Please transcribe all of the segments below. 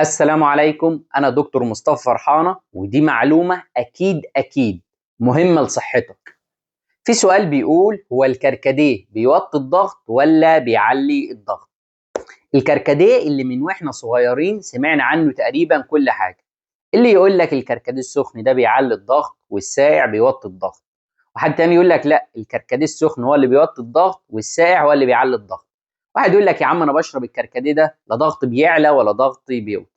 السلام عليكم. أنا دكتور مصطفى فرحانة، ودي معلومة أكيد مهمة لصحتك. في سؤال بيقول: هو الكركديه بيوطي الضغط ولا بيعلي الضغط؟ الكركديه اللي من واحنا صغيرين سمعنا عنه تقريبا كل حاجة. اللي يقول لك الكركديه السخن ده بيعلي الضغط والساقع بيوطي الضغط، وحد تاني يقول لك لا، الكركديه السخن هو اللي بيوطي الضغط والساقع هو اللي بيعلي الضغط. واحد يقول لك يا عم انا بشرب الكركديه ده لا ضغط بيعلى ولا ضغط بيوطي.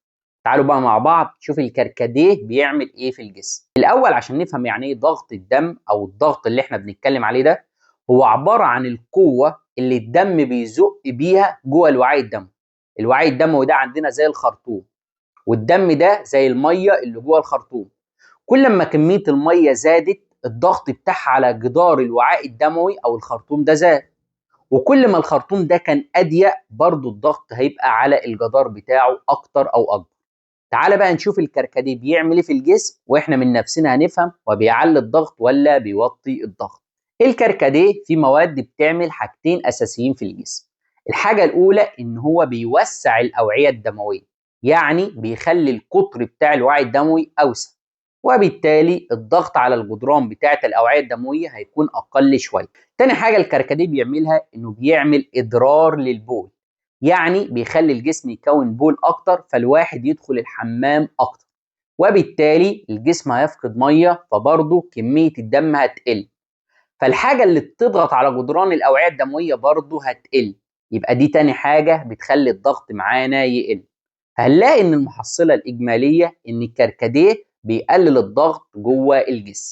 تعالوا بقى مع بعض نشوف الكركديه بيعمل ايه في الجسم. الاول عشان نفهم يعني ايه ضغط الدم او الضغط اللي احنا بنتكلم عليه ده، هو عباره عن القوه اللي الدم بيزق بيها جوه الوعاء الدموي. الوعاء الدموي ده عندنا زي الخرطوم، والدم ده زي الميه اللي جوه الخرطوم. كل ما كميه الميه زادت، الضغط بتاعها على جدار الوعاء الدموي او الخرطوم ده زاد، وكل ما الخرطوم ده كان اضيق برضه الضغط هيبقى على الجدار بتاعه اكتر او اكبر. تعال بقى نشوف الكركديه بيعمل ايه في الجسم، واحنا من نفسنا هنفهم هو بيعلي الضغط ولا بيوطي الضغط. الكركديه فيه مواد بتعمل حاجتين اساسيين في الجسم. الحاجه الاولى ان هو بيوسع الاوعيه الدمويه، يعني بيخلي القطر بتاع الوعي الدموي اوسع، وبالتالي الضغط على الجدران بتاعه الاوعيه الدمويه هيكون اقل شويه. تاني حاجه الكركديه بيعملها انه بيعمل اضرار للبول، يعني بيخلي الجسم يكون بول اكتر، فالواحد يدخل الحمام اكتر، وبالتالي الجسم هيفقد ميه، فبرضه كميه الدم هتقل، فالحاجه اللي بتضغط على جدران الاوعيه الدمويه برضه هتقل. يبقى دي تاني حاجه بتخلي الضغط معانا يقل. هنلاقي ان المحصله الاجماليه ان الكركديه بيقلل الضغط جوه الجسم.